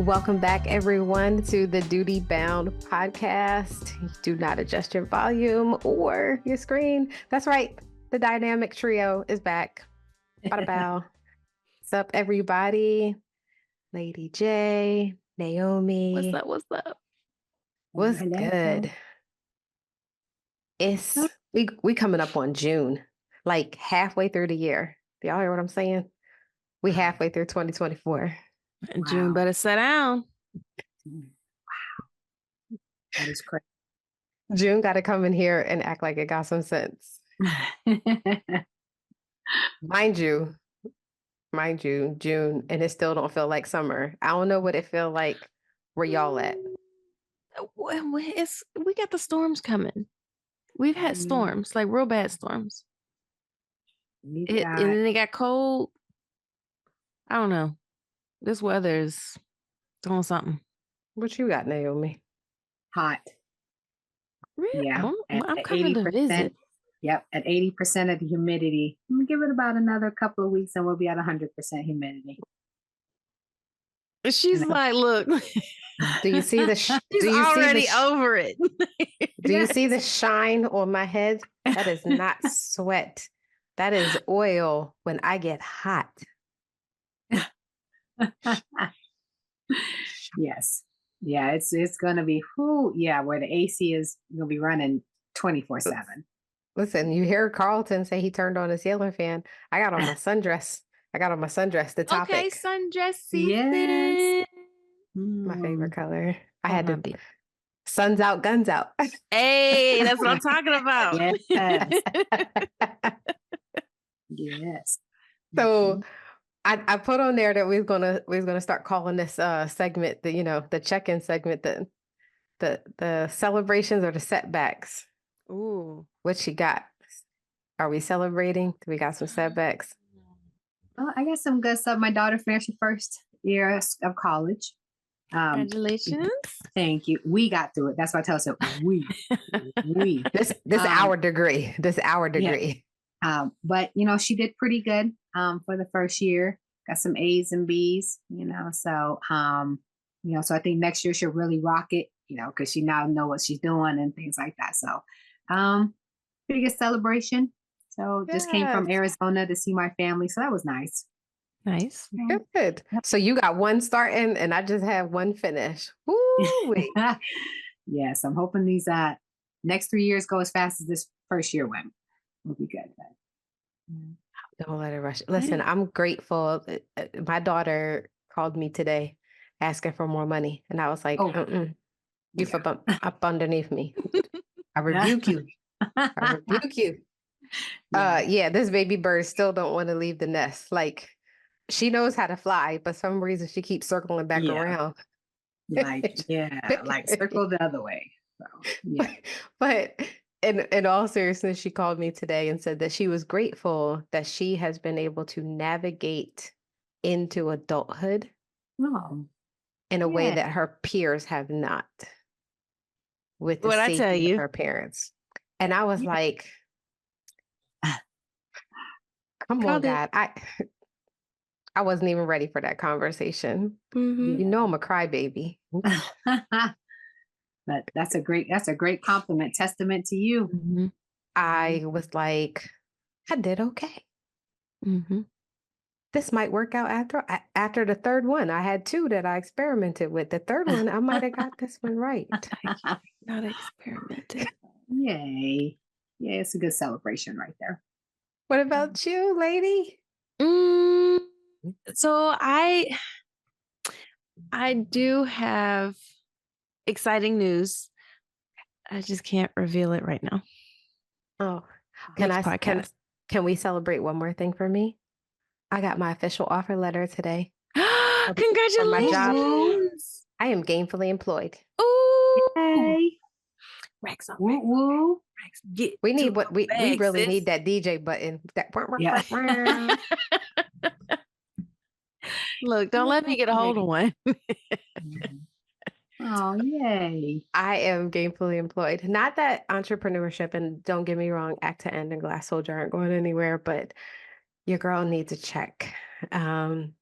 Welcome back, everyone, to the Duty Bound podcast. Do not adjust your volume or your screen. That's right. The dynamic trio is back. Bada bow. What's up, everybody? Lady J, Naomi. What's up? What's good? It's we coming up on June, like halfway through the year. Y'all hear what I'm saying? We halfway through 2024. Wow. June better sit down. Wow. That is crazy. June got to come in here and act like it got some sense. Mind you, June, and it still don't feel like summer. I don't know what it feel like. Where y'all at? We got the storms coming. We've had storms, like real bad storms. And then it got cold. I don't know. This weather is doing something. What you got, Naomi? Hot. Really? Yeah. I'm coming to visit. Yep. At 80% of the humidity. Give it about another couple of weeks and we'll be at 100% humidity. She's like, look. Do you see the She's already over it. Do you see the shine on my head? That is not sweat. That is oil when I get hot. Yes. Yeah, it's gonna be where the AC is gonna be running 24/7. Listen, you hear Carlton say he turned on his ceiling fan. I got on my sundress. The topic. Okay, sundress season. Yes. My favorite color. I had to be sun's out, guns out. Hey, that's what I'm talking about. Yes. Yes. So I put on there that we're gonna start calling this segment the check-in segment, the celebrations or the setbacks. Ooh, what she got? Are we celebrating? Do we got some setbacks? I got some good stuff. My daughter finished her first year of college. Congratulations! Thank you. We got through it. That's why I tell us we. This our degree. Yeah. But she did pretty good for the first year. Got some A's and B's. So so I think next year she'll really rock it. Because she now know what she's doing and things like that. So, pretty good celebration. So just came from Arizona to see my family. So that was nice. Nice. Good. So you got one starting and I just have one finish. Woo-wee. Yes. I'm hoping these next 3 years go as fast as this first year went. We'll be good. Don't let it rush. Listen, I'm grateful. My daughter called me today asking for more money. And I was like, you up underneath me. I rebuke you. This baby bird still don't want to leave the nest. Like she knows how to fly, but some reason she keeps circling back around. Like circle the other way. So, yeah. But in all seriousness, she called me today and said that she was grateful that she has been able to navigate into adulthood in a way that her peers have not. With the safety of her parents. And I was like, come on, God. I wasn't even ready for that conversation. Mm-hmm. I'm a crybaby. But that's a great compliment, testament to you. Mm-hmm. I was like, I did okay. Mm-hmm. This might work out after the third one. I had 2 that I experimented with. The third one, I might have got this one right. Not experimented. Yay. Yeah, it's a good celebration right there. What about you, lady? So I do have exciting news. I just can't reveal it right now. Oh, can we celebrate one more thing for me? I got my official offer letter today. Congratulations! For my job. I am gainfully employed. Ooh! Yay! Rex on woo. We need what we really need that DJ button. Look, don't let me get a hold of one. Oh, yay. I am gainfully employed. Not that entrepreneurship, and don't get me wrong, Act to End and Glass Soldier aren't going anywhere, but your girl needs a check. And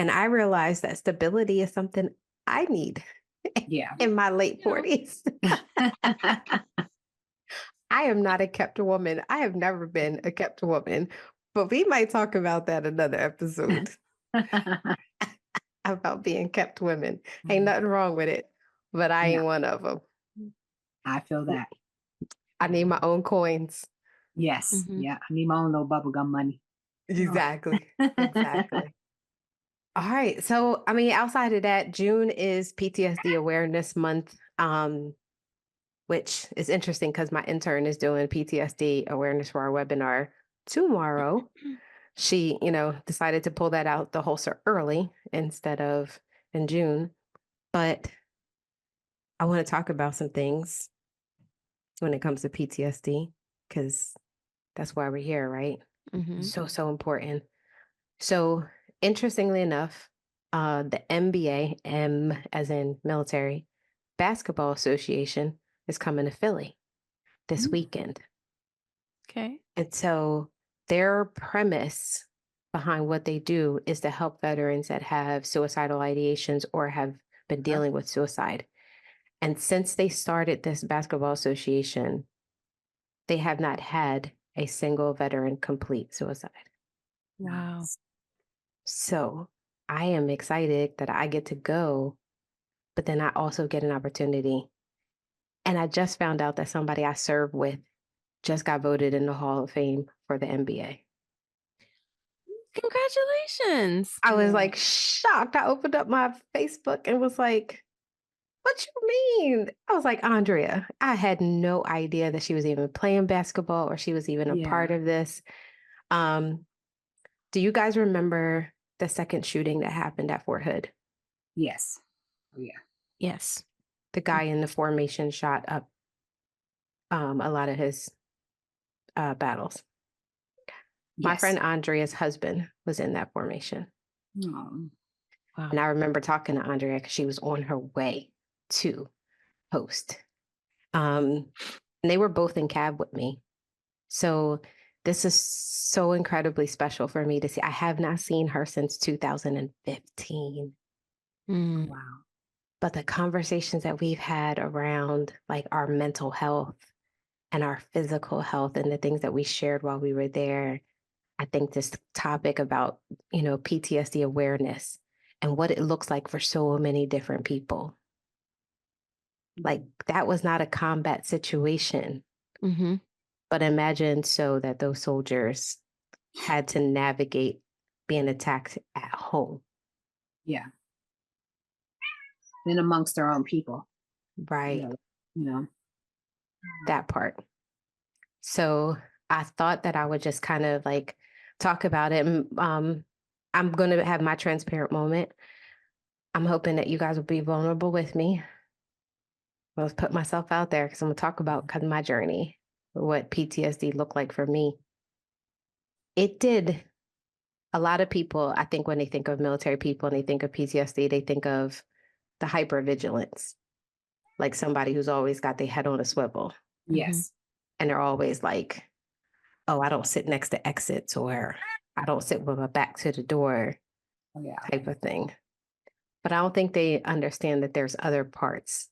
And I realized that stability is something I need Yeah. in my late You know. 40s. I am not a kept woman. I have never been a kept woman, but we might talk about that another episode about being kept women. Ain't nothing wrong with it, but I ain't No, one of them. I feel that. I need my own coins. Yes. Mhm. Yeah. I need my own little bubblegum money. Exactly. Exactly. All right. So, I mean, outside of that, June is PTSD Awareness Month, which is interesting because my intern is doing PTSD awareness for our webinar tomorrow. She, decided to pull that out the holster early instead of in June. But I want to talk about some things when it comes to PTSD because that's why we're here, right? Mhm. So important. So, interestingly enough, the NBA, M as in military, Basketball Association is coming to Philly this Mm. weekend. Okay. And so their premise behind what they do is to help veterans that have suicidal ideations or have been dealing with suicide. And since they started this basketball association, they have not had a single veteran complete suicide. Wow. So I am excited that I get to go, but then I also get an opportunity. And I just found out that somebody I served with just got voted in the Hall of Fame for the NBA. Congratulations. I was Yeah. like shocked. I opened up my Facebook and was like, what you mean? I was like, Andrea, I had no idea that she was even playing basketball or she was even a part Yeah. of this. Do you guys remember the second shooting that happened at Fort Hood? Yes. Oh, yeah. Yes. The guy in the formation shot up a lot of his battles. My Yes. friend Andrea's husband was in that formation. Oh, Wow. And I remember talking to Andrea because she was on her way to host. And they were both in cab with me. So this is so incredibly special for me to see. I have not seen her since 2015. Mm. wow. But the conversations that we've had around like our mental health and our physical health and the things that we shared while we were there, I think this topic about, PTSD awareness and what it looks like for so many different people. Like that was not a combat situation, Mm-hmm. but imagine so that those soldiers had to navigate being attacked at home. Yeah. Then amongst their own people. Right. Yeah. You know. That part. So I thought that I would just kind of like talk about it. And, I'm going to have my transparent moment. I'm hoping that you guys will be vulnerable with me. Let's put myself out there because I'm going to talk about my journey, what PTSD looked like for me. It did. A lot of people, I think when they think of military people and they think of PTSD, they think of the hypervigilance, like somebody who's always got their head on a swivel. Yes. And they're always like, oh, I don't sit next to exits or I don't sit with my back to the door Oh, yeah. type of thing. But I don't think they understand that there's other parts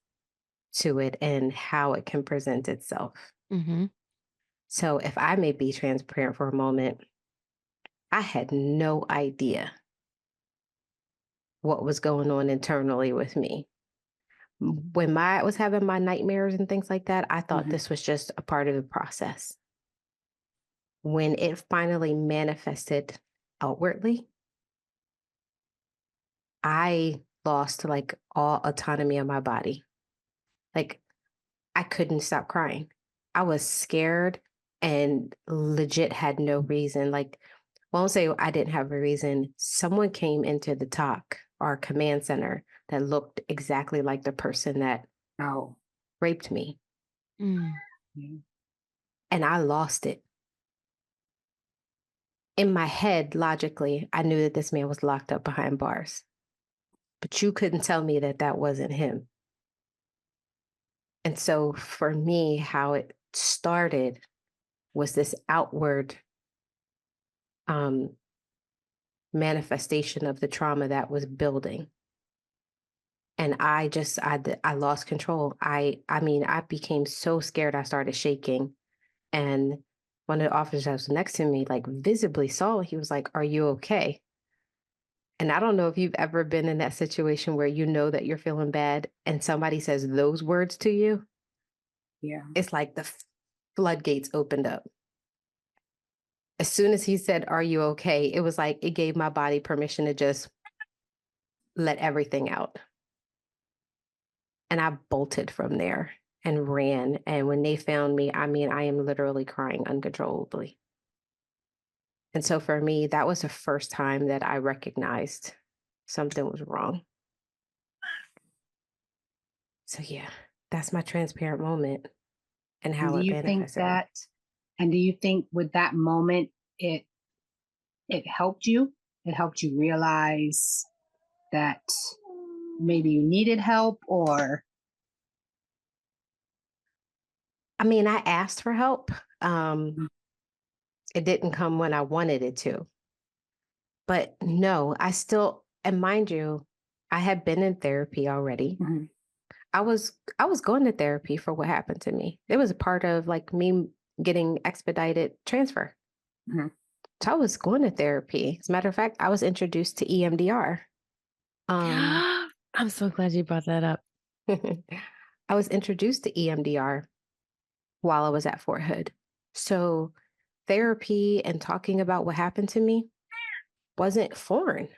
to it and how it can present itself. Mm-hmm. So if I may be transparent for a moment, I had no idea what was going on internally with me. When I was having my nightmares and things like that, I thought Mhm. this was just a part of the process. When it finally manifested outwardly, I lost like all autonomy of my body. Like I couldn't stop crying. I was scared and legit had no reason. Like, I won't say I didn't have a reason. Someone came into the talk, our command center, that looked exactly like the person that Oh. raped me. Mm. Yeah. And I lost it. In my head, logically, I knew that this man was locked up behind bars. But you couldn't tell me that that wasn't him. And so for me, how it started was this outward manifestation of the trauma that was building. And I lost control. I mean, I became so scared. I started shaking. And one of the officers that was next to me, like visibly saw, he was like, "Are you okay?" And I don't know if you've ever been in that situation where you know that you're feeling bad and somebody says those words to you. Yeah. It's like the floodgates opened up. As soon as he said, "Are you okay?" It was like it gave my body permission to just let everything out. And I bolted from there and ran. And when they found me, I mean, I am literally crying uncontrollably. And so for me, that was the first time that I recognized something was wrong. So yeah, that's my transparent moment and And how do it you think manifested. that, and do you think with that moment, it helped you? It helped you realize that maybe you needed help, or I mean, I asked for help. Mm. It didn't come when I wanted it to. But no, I still, and mind you, I had been in therapy already. Mhm. I was going to therapy for what happened to me. It was a part of like me getting expedited transfer. Mhm. So I was going to therapy. As a matter of fact, I was introduced to EMDR. I'm so glad you brought that up. I was introduced to EMDR while I was at Fort Hood. So therapy and talking about what happened to me wasn't foreign.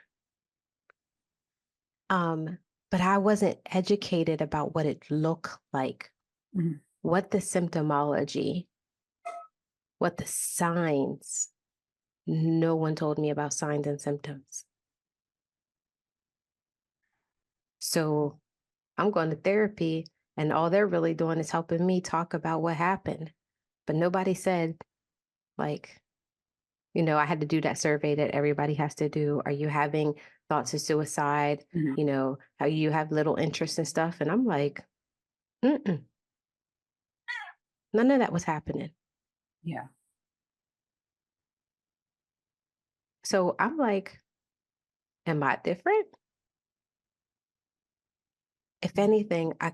But I wasn't educated about what it looked like, Mhm. what the symptomology, what the signs. No one told me about signs and symptoms. So I'm going to therapy, and all they're really doing is helping me talk about what happened. But nobody said, like, I had to do that survey that everybody has to do. Are you having thoughts of suicide? Mhm. How you have little interest in stuff. And I'm like, mm-mm, none of that was happening. Yeah. So I'm like, am I different? If anything, I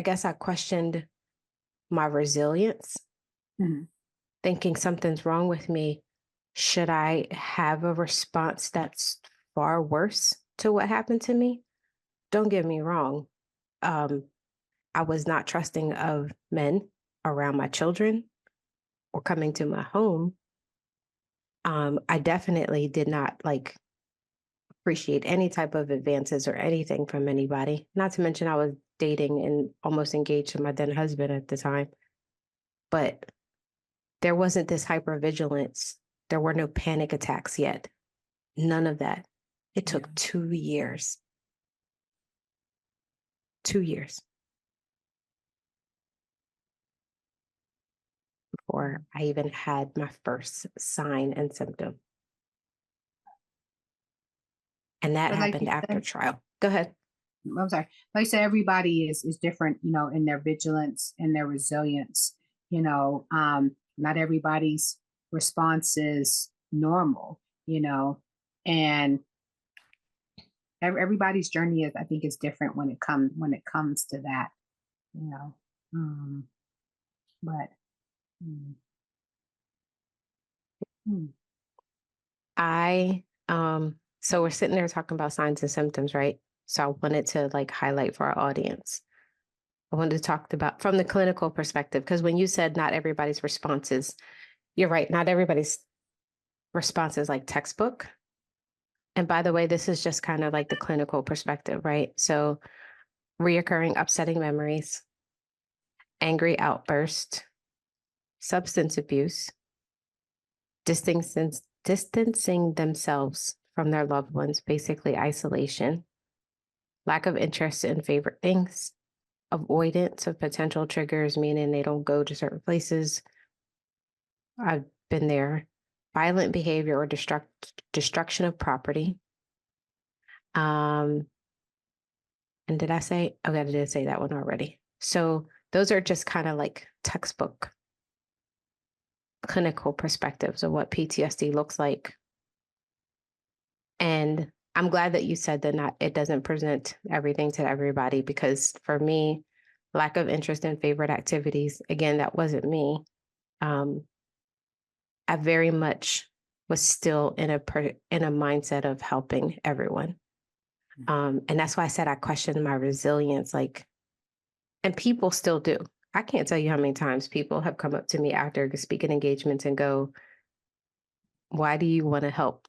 guess I questioned my resilience, Mhm. thinking something's wrong with me. Should I have a response that's far worse to what happened to me? Don't get me wrong. Um, I was not trusting of men around my children or coming to my home. I definitely did not like appreciate any type of advances or anything from anybody. Not to mention I was dating and almost engaged to my then husband at the time. But there wasn't this hypervigilance. There were no panic attacks yet. None of that. It Yeah. took 2 years. 2 years before I even had my first sign and symptom. And that But like happened you after said, trial. Go ahead. I'm sorry. Like I said, everybody is different, in their vigilance and their resilience. Not everybody's response is normal, and everybody's journey is, I think, is different when it comes to that, you know. Um, but mm, mm, So we're sitting there talking about signs and symptoms, right? So I wanted to like highlight for our audience. I wanted to talk about from the clinical perspective, because when you said not everybody's responses, you're right. Not everybody's response is like textbook. And by the way, this is just kind of like the clinical perspective, right? So reoccurring upsetting memories, angry outburst, substance abuse, distancing themselves from their loved ones, basically isolation, lack of interest in favorite things, avoidance of potential triggers, meaning they don't go to certain places. I've been there. Violent behavior or destruction of property. Um, and did I say? Okay, I did say that one already. So those are just kind of like textbook clinical perspectives of what PTSD looks like. And I'm glad that you said that it doesn't present everything to everybody, because for me, lack of interest in favorite activities, again, that wasn't me. I very much was still in a mindset of helping everyone. And that's why I said I questioned my resilience, and people still do. I can't tell you how many times people have come up to me after speaking engagements and go, "Why do you want to help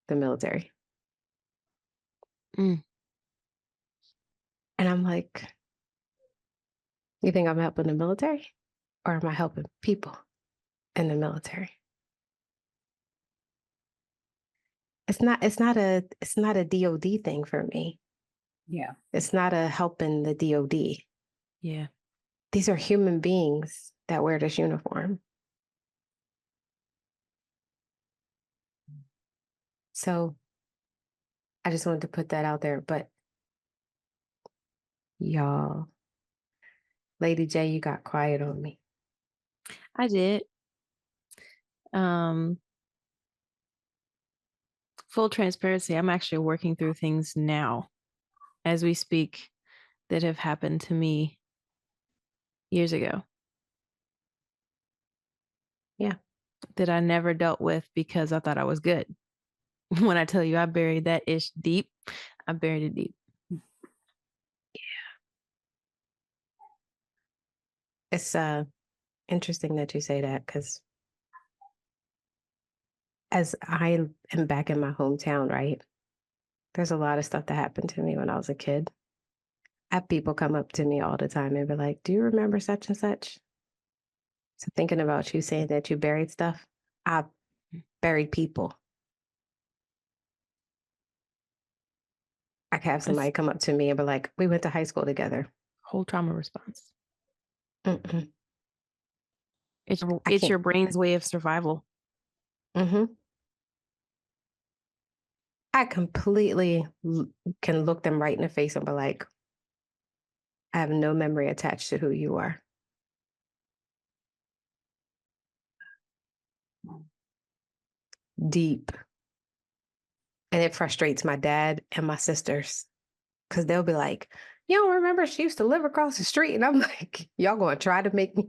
the military?" Mm. And I'm like, you think I'm helping the military, or am I helping people in the military? It's not a DOD thing for me. Yeah. It's not a helping the DOD. Yeah. These are human beings that wear this uniform. So I just wanted to put that out there. But y'all, Lady J, you got quiet on me. I did. Full transparency, I'm actually working through things now as we speak that have happened to me years ago. Yeah. That I never dealt with because I thought I was good. When I tell you I buried that ish deep, I buried it deep. Yeah. It's interesting that you say that, because as I am back in my hometown, right? There's a lot of stuff that happened to me when I was a kid. I have people come up to me all the time and be like, "Do you remember such and such?" So thinking about you saying that you buried stuff, I buried people. I could have somebody come up to me and be like, "We went to high school together." Whole trauma response. Mm-mm. It's your brain's way of survival. Mm-hmm. I completely can look them right in the face and be like, "I have no memory attached to who you are." Deep. And it frustrates my dad and my sisters, because they'll be like, "You don't remember she used to live across the street?" And I'm like, "Y'all going to try to make me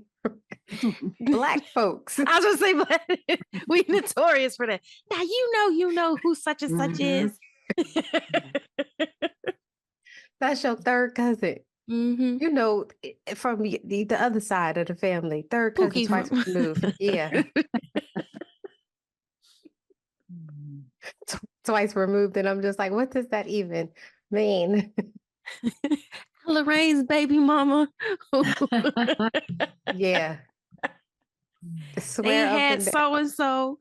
Black folks." I was going to say, we notorious for that. Now you know who such and such is. That's your third cousin. Mm-hmm. You know, from the other side of the family, third cousin, twice removed. Yeah. Twice removed. And I'm just like, what does that even mean? Lorraine's baby mama. Yeah. They had so and so.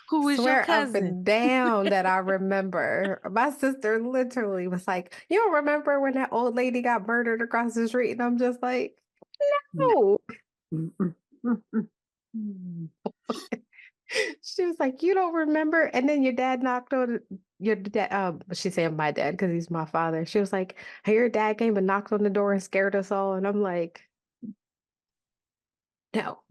Who was your Swear up cousin? and down that I remember. My sister literally was like, "You don't remember when that old lady got murdered across the street?" And I'm just like, "No." She was like, "You don't remember?" And then your dad knocked on your dad. She said my dad because he's my father. She was like, "Hey, your dad came and knocked on the door and scared us all." And I'm like, "No."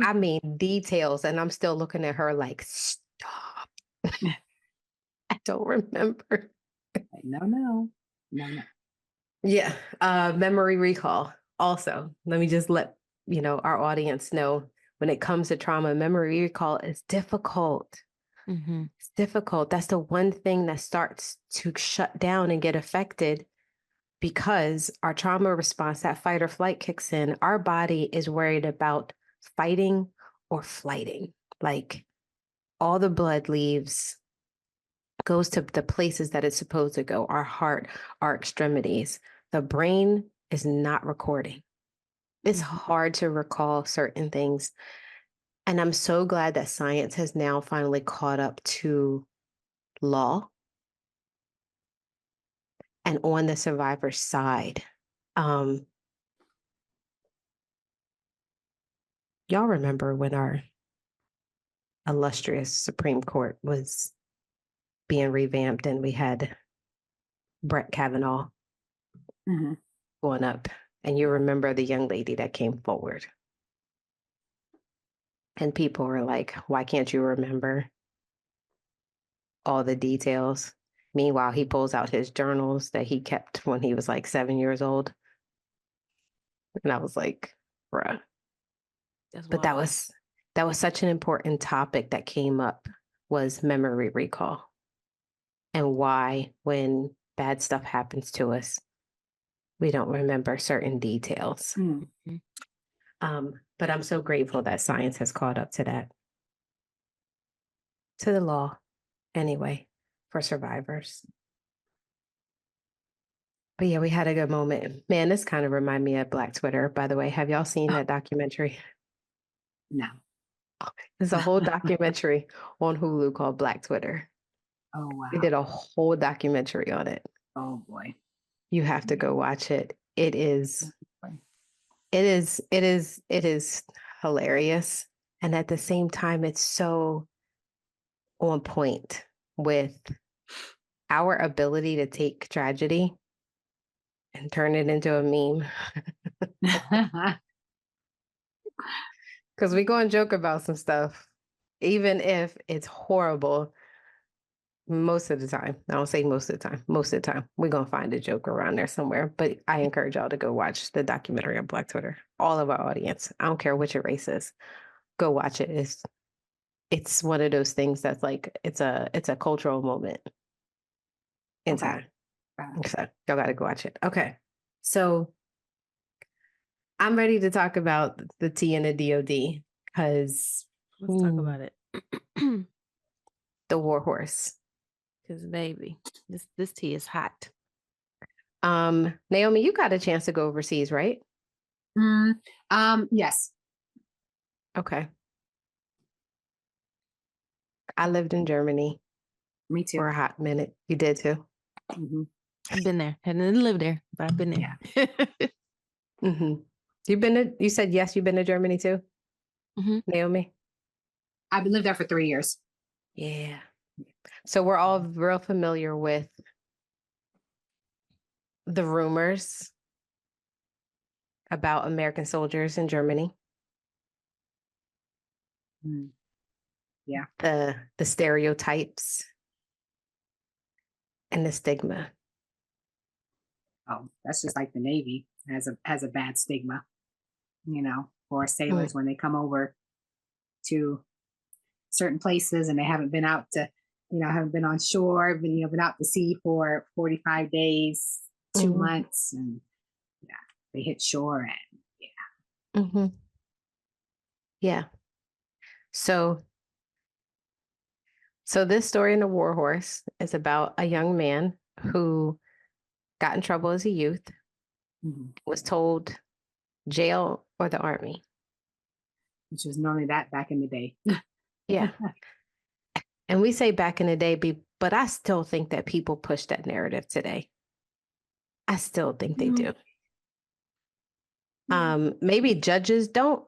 I mean details, and I'm still looking at her like, "Stop." I don't remember. No. Yeah. Memory recall. Also, let me just let our audience know, when it comes to trauma, memory recall is difficult. Mm-hmm. It's difficult. That's the one thing that starts to shut down and get affected, because our trauma response, that fight or flight, kicks in. Our body is worried about fighting or flighting. Like, all the blood leaves, goes to the places that it's supposed to go, our heart, our extremities. The brain is not recording. It's hard to recall certain things. And I'm so glad that science has now finally caught up to law and on the survivor's side. Y'all remember when our illustrious Supreme Court was being revamped and we had Brett Kavanaugh going up, and you remember the young lady that came forward. And people were like, why can't you remember all the details? Meanwhile, he pulls out his journals that he kept when he was like 7 years old. And I was like, bruh. That's But wild. that was such an important topic that came up, was memory recall, and why when bad stuff happens to us, we don't remember certain details. Mm. But I'm so grateful that science has caught up to that, to the law anyway, for survivors. But yeah, we had a good moment. Man, this kind of reminded me of Black Twitter, by the way. Have y'all seen that documentary? No. There's a whole documentary on Hulu called Black Twitter. Oh, wow. They did a whole documentary on it. Oh, boy. You have to go watch it. It is hilarious. And at the same time, it's so on point with our ability to take tragedy and turn it into a meme. Because we go and joke about some stuff, even if it's horrible. Most of the time, I don't say most of the time, most of the time, we're going to find a joke around there somewhere. But I encourage y'all to go watch the documentary on Black Twitter. All of our audience, I don't care which your race is, go watch it. It's one of those things that's like, it's a cultural moment in time. So y'all got to go watch it. Okay. So I'm ready to talk about the T and the DOD, because Let's talk about it. the war horse. Because baby, this tea is hot. Naomi, you got a chance to go overseas, right? Yes. Okay. I lived in Germany. Me too. For a hot minute. You did too? Mm-hmm. I've been there. Hadn't lived there, but I've been there. Yeah. Mm-hmm. You said yes, you've been to Germany too? Mm-hmm. Naomi? I've lived there for 3 years. Yeah. So we're all real familiar with the rumors about American soldiers in Germany. Mm. Yeah. The stereotypes and the stigma. Oh, that's just like the Navy has a bad stigma, for sailors when they come over to certain places and they haven't been out to, haven't been on shore, been out to sea for 45 days, 2 months, and yeah, they hit shore and yeah. Mm-hmm. Yeah. So this story in The War Horse is about a young man who got in trouble as a youth, was told jail or the army. Which was normally that back in the day. Yeah. And we say back in the day, but I still think that people push that narrative today. I still think they do. Maybe judges don't,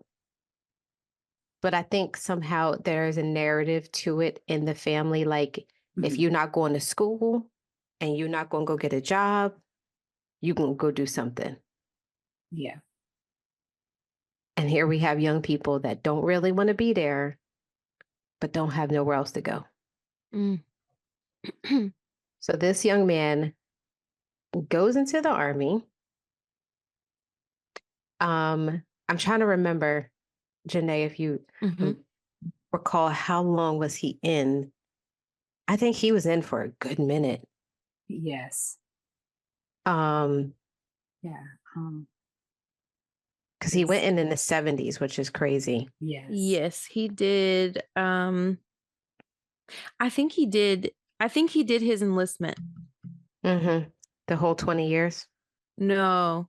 but I think somehow there's a narrative to it in the family. Like, if you're not going to school and you're not going to go get a job, you can go do something. Yeah. And here we have young people that don't really want to be there, but don't have nowhere else to go. So this young man goes into the army. I'm trying to remember, Janae, if you recall, how long was he in? I think he was in for a good minute. Yes. Yeah. Because he went in the 70s, which is crazy. Yes. Yes, he did. I think he did his enlistment. The whole 20 years? No.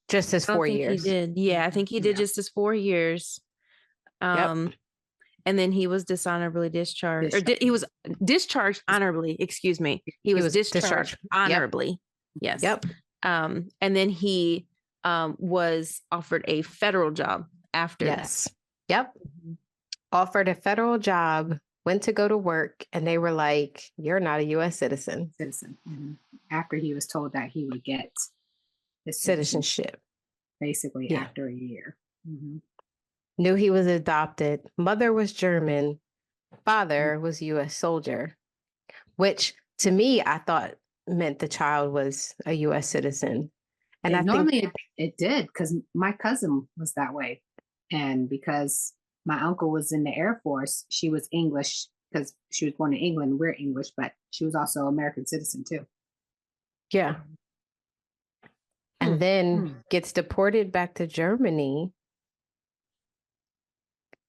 Just his 4 years. He did. Yeah, I think he did just his 4 years. And then he was dishonorably discharged. He was discharged honorably, excuse me. He was discharged honorably. Yes. Yep. And then he was offered a federal job after that. Yep. Offered a federal job, went to go to work, and they were like, you're not a U.S. citizen. After he was told that he would get his citizenship. Basically after a year. Knew he was adopted. Mother was German. Father was U.S. soldier, which to me, I thought meant the child was a U.S. citizen. And I think normally it did, because my cousin was that way. And because my uncle was in the Air Force, she was English because she was born in England. We're English, but she was also American citizen too. yeah. And then gets deported back to Germany.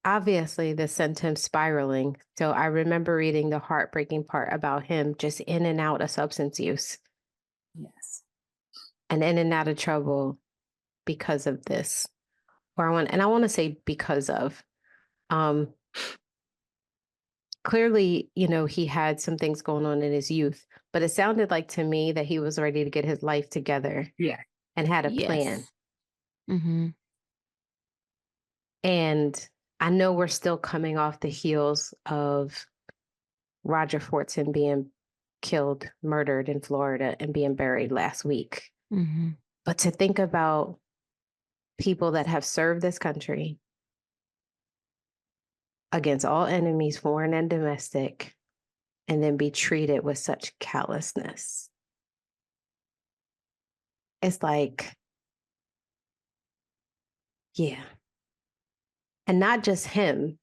Obviously, this sent him spiraling. So I remember reading the heartbreaking part about him just in and out of substance use. Yes. And in and out of trouble because of this. I want to say because of. Clearly, he had some things going on in his youth, but it sounded like to me that he was ready to get his life together. Yeah. And had a plan. Mm-hmm. And I know we're still coming off the heels of Roger Fortson being killed, murdered in Florida and being buried last week. Mm-hmm. But to think about people that have served this country against all enemies, foreign and domestic, and then be treated with such callousness. It's like, yeah. And not just him.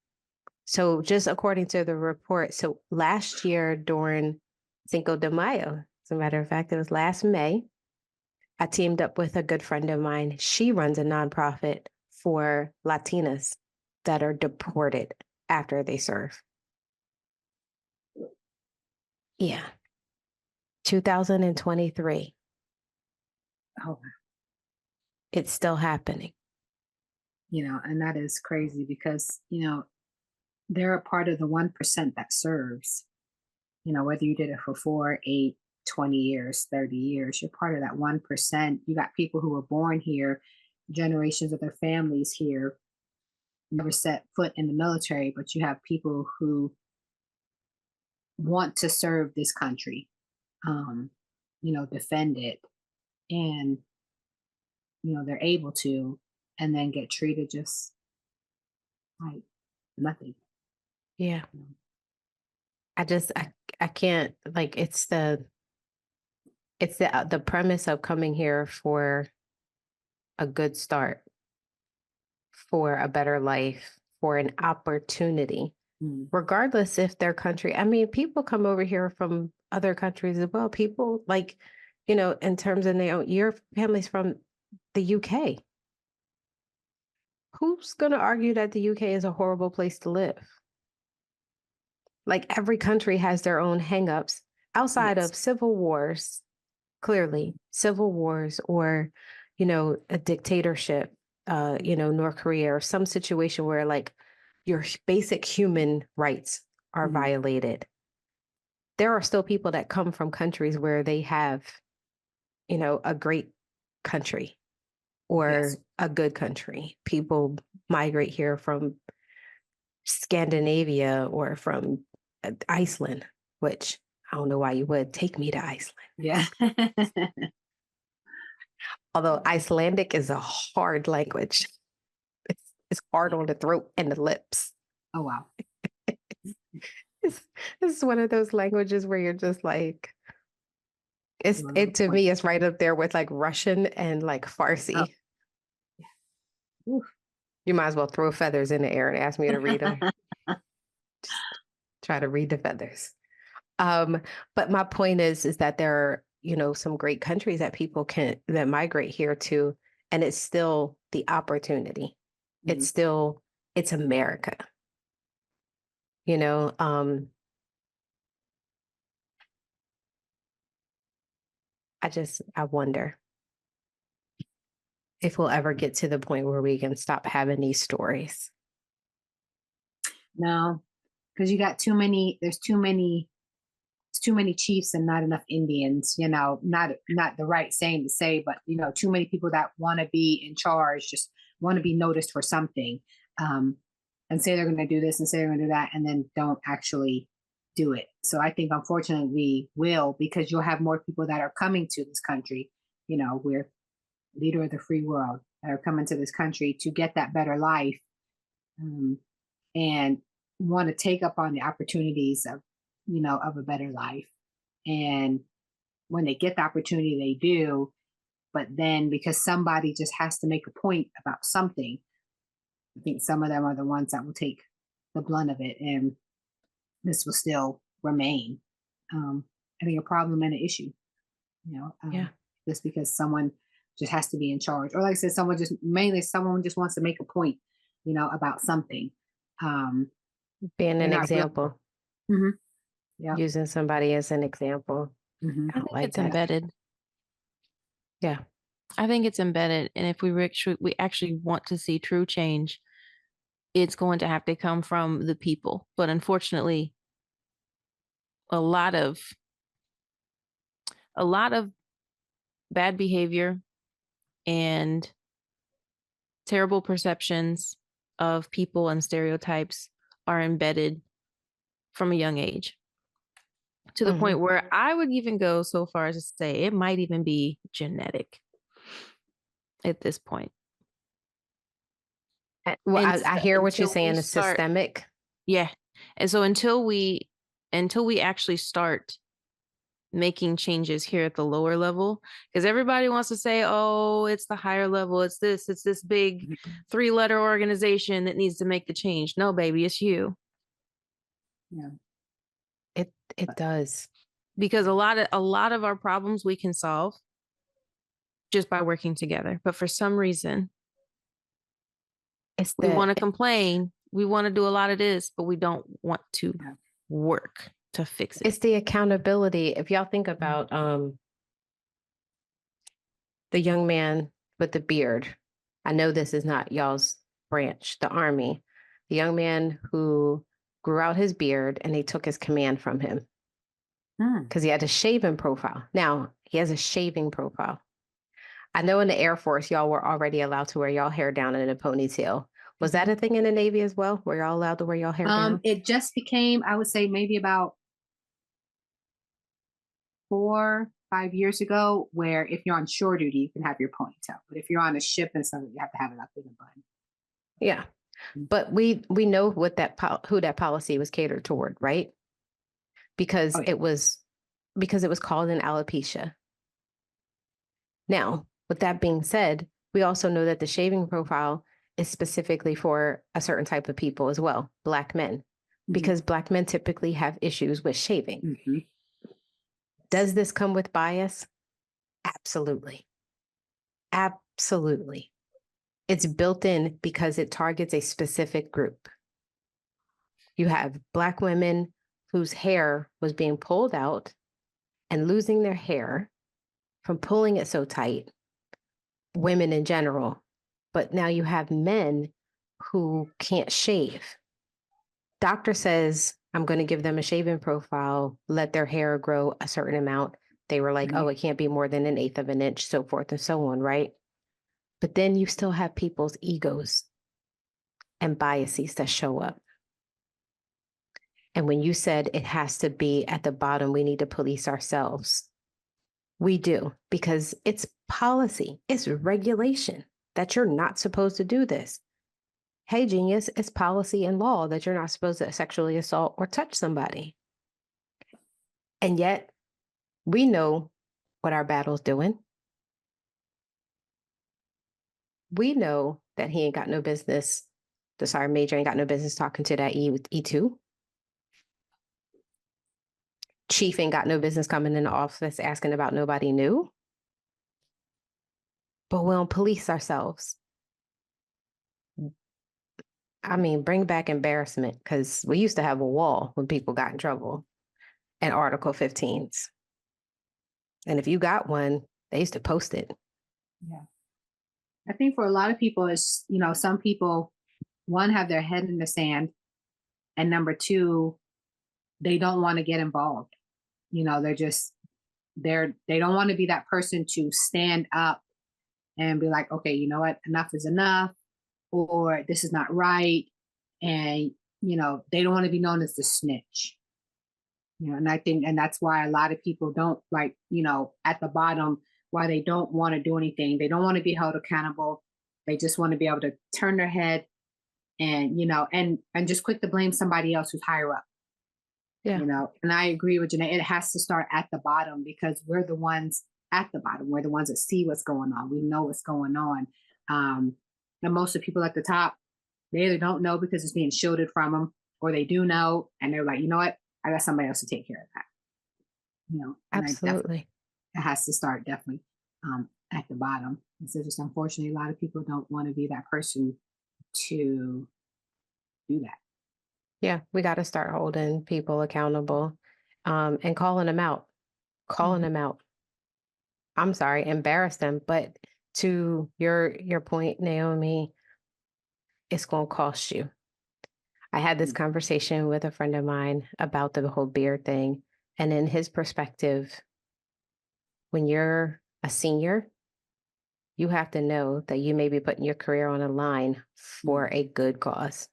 So just according to the report, so last year during Cinco de Mayo, as a matter of fact, it was last May, I teamed up with a good friend of mine. She runs a nonprofit for Latinas that are deported after they serve. Yeah. 2023. Oh, It's still happening. and that is crazy because, they're a part of the 1% that serves. Whether you did it for 4, 8, 20 years, 30 years, you're part of that 1%. You got people who were born here, generations of their families here, never set foot in the military, but you have people who want to serve this country, defend it, and, they're able to, and then get treated just like nothing. Yeah. I can't, like, it's the premise of coming here for a good start, for a better life, for an opportunity, regardless if their country, I mean, people come over here from other countries as well. People like, in terms of your family's from the UK. Who's going to argue that the UK is a horrible place to live? Like every country has their own hangups outside of civil wars, clearly civil wars or, a dictatorship, North Korea or some situation where like your basic human rights are violated. There are still people that come from countries where they have, a great country or a good country. People migrate here from Scandinavia or from Iceland, which I don't know why you would take me to Iceland. Yeah. Although Icelandic is a hard language. It's hard on the throat and the lips. Oh, wow. This is one of those languages where you're just like, to me, it's right up there with like Russian and like Farsi. Oh. You might as well throw feathers in the air and ask me to read them. Just try to read the feathers. But my point is that there are, some great countries that people that migrate here to, and it's still the opportunity. It's America. I wonder if we'll ever get to the point where we can stop having these stories. No, because you got there's too many chiefs and not enough Indians, not the right saying to say, but too many people that want to be in charge, just want to be noticed for something, and say they're going to do this and say they're going to do that, and then don't actually do it. So I think unfortunately we will, because you'll have more people that are coming to this country. We're leader of the free world that are coming to this country to get that better life. and want to take up on the opportunities of, of a better life. And when they get the opportunity, they do. But then because somebody just has to make a point about something, I think some of them are the ones that will take the blunt of it. And this will still remain, I think, a problem and an issue, Yeah. just because someone just has to be in charge. Or like I said, someone just wants to make a point, about something. Being They're an not real. example, Yeah. using somebody as an example. hmm I think like it's that. embedded. Yeah. I think it's embedded. And if we actually want to see true change, it's going to have to come from the people. But unfortunately, a lot of bad behavior and terrible perceptions of people and stereotypes are embedded from a young age, to the point where I would even go so far as to say it might even be genetic at this point. Well, And I hear what you're until we saying is start- systemic. Yeah. And so until we actually start making changes here at the lower level, because everybody wants to say, oh, it's the higher level, it's this big 3-letter organization that needs to make the change. No, baby, it's you. Yeah. It does. Because a lot of our problems we can solve just by working together. But for some reason, we want to complain. We want to do a lot of this, but we don't want to work to fix it. It's the accountability. If y'all think about the young man with the beard, I know this is not y'all's branch, the Army, the young man who grew out his beard and they took his command from him because he had a shaving profile. Now he has a shaving profile. I know in the Air Force, y'all were already allowed to wear y'all hair down in a ponytail. Was that a thing in the Navy as well? Were y'all allowed to wear y'all hair down? It just became, I would say, maybe about 4-5 years ago, where if you're on shore duty, you can have your ponytail, but if you're on a ship and stuff, you have to have it up in a bun. Yeah, but we know what who that policy was catered toward, right? Because it was called an alopecia. Now, with that being said, we also know that the shaving profile is specifically for a certain type of people as well, Black men, because Black men typically have issues with shaving. Does this come with bias? Absolutely. Absolutely. It's built in because it targets a specific group. You have Black women whose hair was being pulled out and losing their hair from pulling it so tight, women in general. But now you have men who can't shave. Doctor says, I'm going to give them a shaving profile, let their hair grow a certain amount. They were like, oh, it can't be more than 1/8 of an inch, so forth and so on, right? But then you still have people's egos and biases that show up. And when you said it has to be at the bottom, we need to police ourselves. We do, because it's policy, it's regulation that you're not supposed to do this. Hey, genius, it's policy and law that you're not supposed to sexually assault or touch somebody. And yet, we know what our battle's doing. We know that he ain't got no business, the sergeant major ain't got no business talking to that E2. Chief ain't got no business coming in the office asking about nobody new. But we don't police ourselves. I mean, bring back embarrassment, because we used to have a wall when people got in trouble and Article 15s. And if you got one, they used to post it. Yeah. I think for a lot of people, it's, some people, one, have their head in the sand, and number two, they don't want to get involved. They don't want to be that person to stand up and be like, okay, you know what, enough is enough, or this is not right. And, they don't want to be known as the snitch. And I think, and that's why a lot of people don't like, at the bottom, why they don't want to do anything. They don't want to be held accountable. They just want to be able to turn their head and, and just quick to blame somebody else who's higher up. Yeah. And I agree with Janae. It has to start at the bottom, because we're the ones at the bottom. We're the ones that see what's going on. We know what's going on. And most of the people at the top, they either don't know because it's being shielded from them, or they do know and they're like, you know what, I got somebody else to take care of that. And Absolutely. it has to start definitely at the bottom. And so just unfortunately, a lot of people don't want to be that person to do that. Yeah, we got to start holding people accountable, and calling them out. Calling them out. I'm sorry, embarrass them. But to your point, Naomi, it's going to cost you. I had this conversation with a friend of mine about the whole beard thing. And in his perspective, when you're a senior, you have to know that you may be putting your career on a line for a good cause.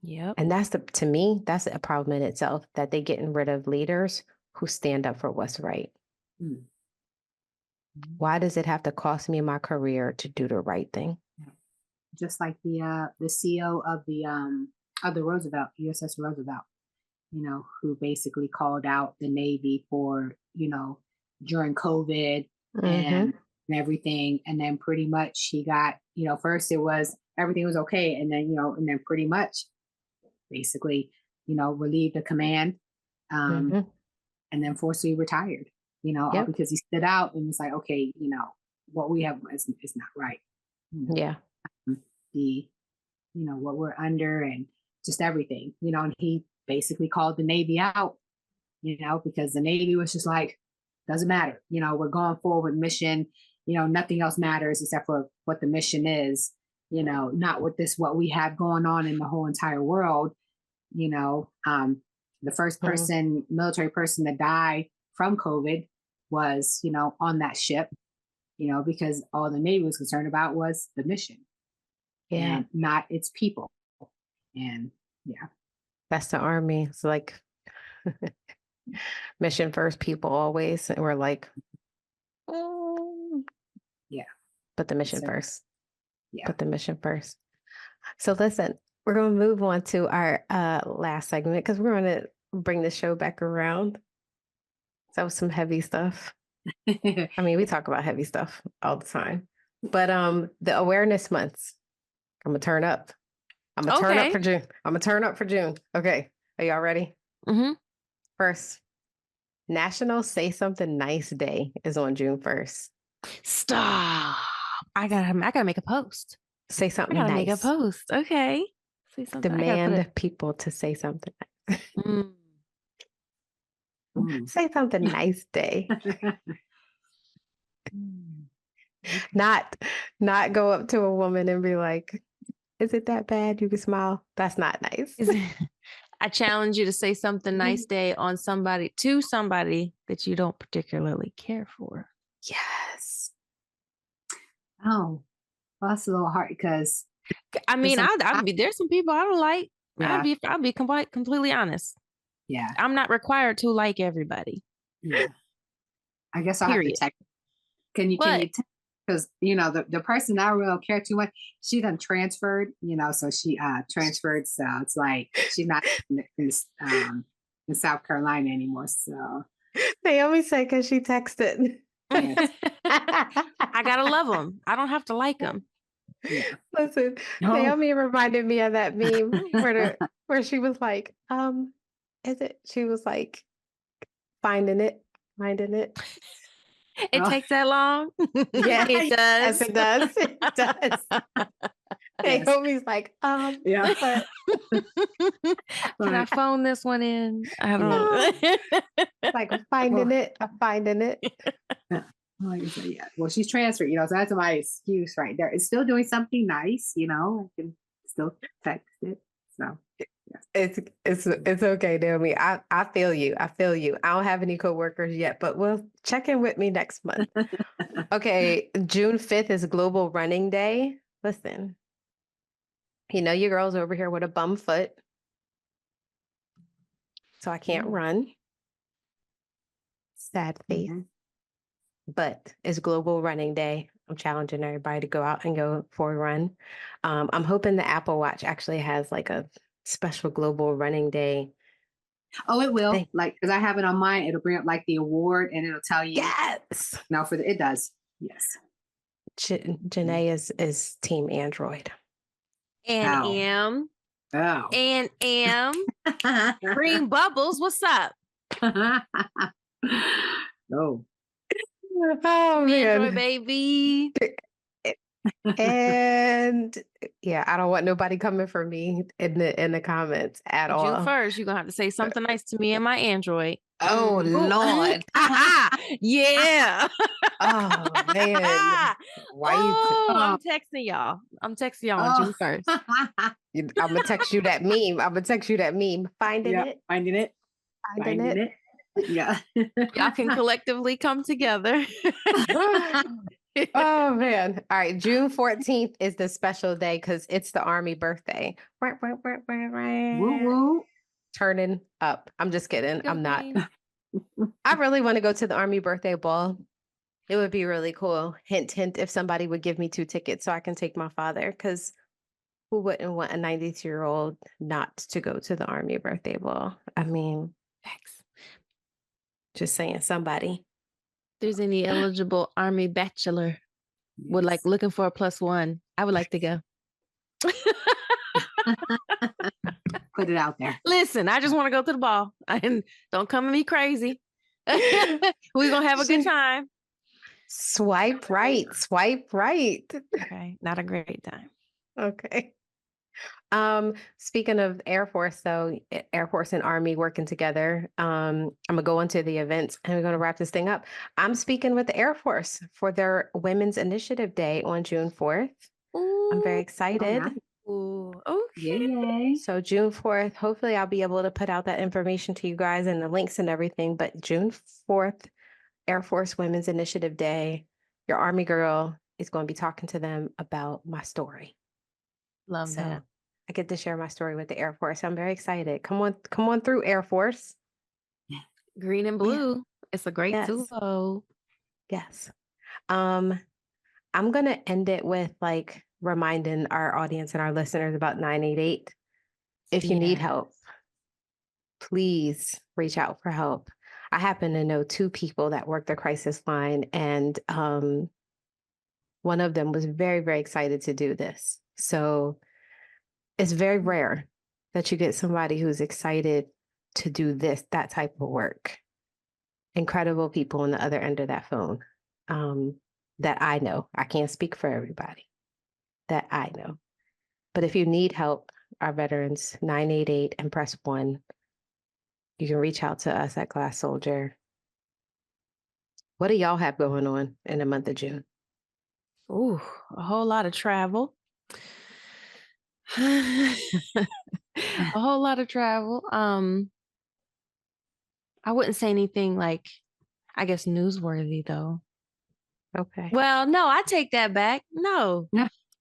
Yep. And to me, that's a problem in itself, that they're getting rid of leaders who stand up for what's right. Why does it have to cost me my career to do the right thing? Just like the CEO of the Roosevelt, USS Roosevelt, who basically called out the Navy for, during COVID and everything. And then pretty much he got, first it was, everything was okay. And then, pretty much basically, relieved the command, and then forcibly retired, all because he stood out and was like, okay, what we have is not right. Yeah. What we're under and just everything, and he basically called the Navy out, because the Navy was just like, doesn't matter, we're going forward mission, nothing else matters except for what the mission is, not what we have going on in the whole entire world. The first military person to die from COVID was, on that ship, because all the Navy was concerned about was the mission. Yeah. And not its people. And that's the Army. It's like mission first, people always. And we're like, put the mission first. Put the mission first. So listen, we're going to move on to our last segment, because we're going to bring the show back around. So that was some heavy stuff. I mean, we talk about heavy stuff all the time, but the awareness months, I'm going to turn up. I'm going to turn up for June. I'm going to turn up for June. Okay. Are y'all ready? First, National Say Something Nice Day is on June 1st. Stop. I gotta make a post. Say something nice. Make a post. Okay. Say something. Demand people to say something nice. Say something nice day. Not go up to a woman and be like, is it that bad? You can smile. That's not nice. I challenge you to say something nice day on to somebody that you don't particularly care for. Yes. Oh, well, that's a little hard, because I mean, there's some people I don't like. Yeah. I'll be completely honest. Yeah. I'm not required to like everybody. Yeah. I guess I'll have to text. Can you text? Because the person I really don't care too much, she done transferred, so she transferred, so it's like she's not in South Carolina anymore. So Naomi said, because she texted. Yes. I gotta love them. I don't have to like them. Yeah. Listen, Naomi reminded me of that meme where she was like, is it? She was like, finding it. It takes that long? Yeah, it does. Yes, it does. It does. Naomi's like, Yeah. Can I phone this one in? I don't know. Like, I'm finding it. Like I said, yeah. Well, she's transferred, so that's my excuse right there. It's still doing something nice, I can still text it. So it's okay, Naomi. I feel you. I don't have any coworkers yet, but we'll check in with me next month. Okay, June 5th is Global Running Day. Listen, your girl's over here with a bum foot, so I can't run. Sad face. But it's Global Running Day. I'm challenging everybody to go out and go for a run. I'm hoping the Apple Watch actually has like a special global running day. Oh, it will. thing. Like, because I have it on mine, it'll bring up like the award and it'll tell you. Yes. No, it does. Yes. Janae is team Android. And Oh. M. Oh. And M. Green Bubbles, what's up? Oh. Oh Android man. baby. And yeah, I don't want nobody coming for me in the comments at June all. 1st, you're gonna have to say something nice to me and my Android. Oh Lord. Yeah. Oh man. Why I'm texting y'all. I'm texting y'all on June 1st. I'm gonna text you that meme. I'm gonna text you that meme. Finding it. Finding it. Yeah. Y'all can collectively come together. Oh man. All right. June 14th is the special day because it's the Army birthday. Woo woo. Turning up. I'm just kidding. Go I'm not. Queen. I really want to go to the Army birthday ball. It would be really cool. Hint, hint, if somebody would give me 2 tickets so I can take my father, because who wouldn't want a 92-year-old not to go to the Army birthday ball? I mean, just saying, somebody. There's any eligible Army bachelor would like looking for a +1. I would like to go. Put it out there. Listen, I just want to go to the ball. And don't come at me crazy. We're gonna have a good time. Swipe right. Swipe right. Okay, not a great time. Okay. Speaking of Air Force, though, Air Force and Army working together. I'm gonna go into the events and we're gonna wrap this thing up. I'm speaking with the Air Force for their Women's Initiative Day on June 4th. I'm very excited. Ooh, okay. Yay. So June 4th, hopefully I'll be able to put out that information to you guys and the links and everything. But June 4th, Air Force Women's Initiative Day, your Army girl is going to be talking to them about my story. Love that. I get to share my story with the Air Force. I'm very excited. Come on through, Air Force. Green and blue. It's a great Yes. duo. Yes. I'm gonna end it with like reminding our audience and our listeners about 988. If you need help, please reach out for help. I happen to know 2 people that work the crisis line, and one of them was very, very excited to do this. So it's very rare that you get somebody who's excited to do that type of work. Incredible people on the other end of that phone that I know. I can't speak for everybody that I know. But if you need help, our veterans, 988 and press 1. You can reach out to us at Glass Soldier. What do y'all have going on in the month of June? Ooh, a whole lot of travel. A whole lot of travel. I wouldn't say anything like, I guess, newsworthy though. Okay. Well, no, I take that back. No.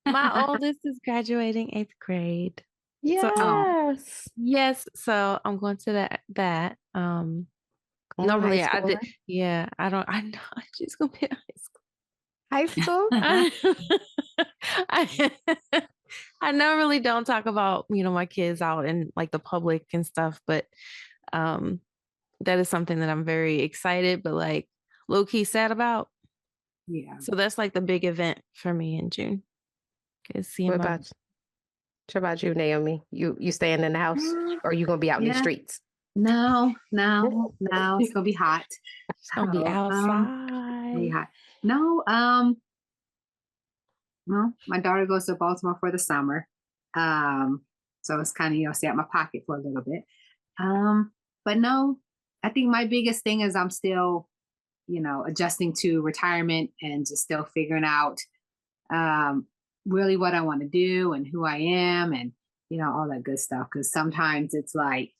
My oldest is graduating 8th grade. Yes. Yes. So I'm going to that. Normally I did. Yeah, I know she's gonna be in High school? I normally don't talk about, my kids out in like the public and stuff, but that is something that I'm very excited, but like low key sad about. Yeah. So that's like the big event for me in June. Mm-hmm. What about you, Naomi? You staying in the house, or you gonna be out in the streets? No. It's gonna be hot. It's gonna be outside. Be hot. No, well, my daughter goes to Baltimore for the summer. So it's kind of, stay out my pocket for a little bit. But no, I think my biggest thing is I'm still, adjusting to retirement and just still figuring out really what I want to do and who I am and, all that good stuff. Because sometimes it's like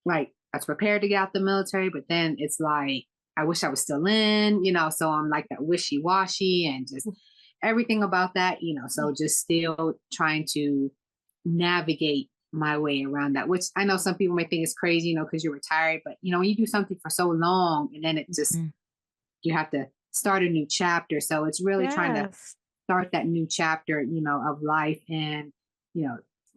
I was prepared to get out the military, but then it's like, I wish I was still in, so I'm like that wishy-washy and just everything about that, so just still trying to navigate my way around that, which I know some people may think is crazy, because you're retired, but when you do something for so long and then it just, you have to start a new chapter. So it's really trying to Yes. start that new chapter, of life, and,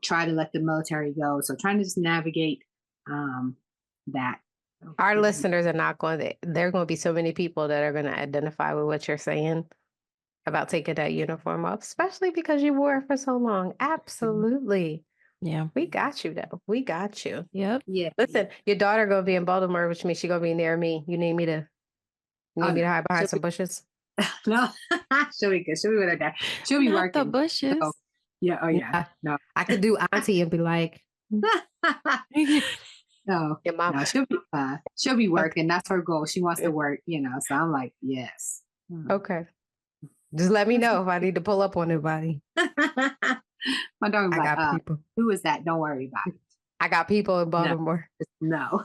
try to let the military go. So trying to just navigate that. Our listeners are not going to, there are going to be so many people that are going to identify with what you're saying about taking that uniform off, especially because you wore it for so long. Absolutely. Yeah. We got you though. We got you. Yep. Yeah. Listen, your daughter going to be in Baltimore, which means she's going to be near me. You need me to hide behind she'll some bushes? No, she'll be good. She'll be with her dad. She'll be Not working. the bushes. So, yeah. Oh yeah. No. I could do auntie and be like, No. your mom. No, she'll be fine. She'll be working. That's her goal. She wants to work, So I'm like, yes. Okay. Just let me know if I need to pull up on anybody. My dog was I like, got people. who is that? Don't worry about it. I got people in Baltimore. No.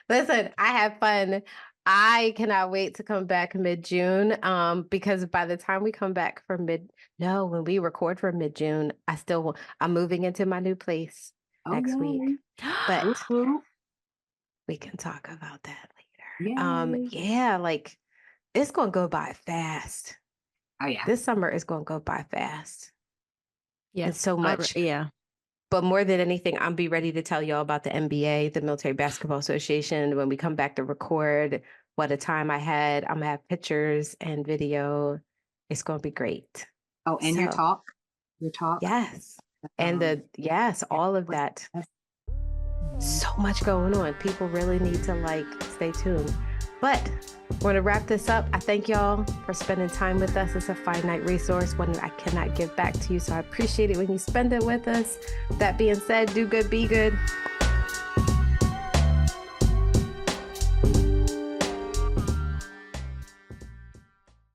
Listen, I have fun. I cannot wait to come back mid-June. Because by the time we come back for when we record for mid-June, I'm moving into my new place next week. But we can talk about that later. Yay. Yeah, like it's gonna go by fast. Oh yeah. This summer is gonna go by fast. Yeah. And so much. Yeah. But more than anything, I'm be ready to tell y'all about the NBA, the Military Basketball Association, when we come back to record. What a time I had. I'm gonna have pictures and video. It's gonna be great. Oh, and your talk. Yes. And all of that. So much going on. People really need to stay tuned. But we're going to wrap this up. I thank y'all for spending time with us. It's a finite resource, one that I cannot give back to you. So I appreciate it when you spend it with us. That being said, do good, be good.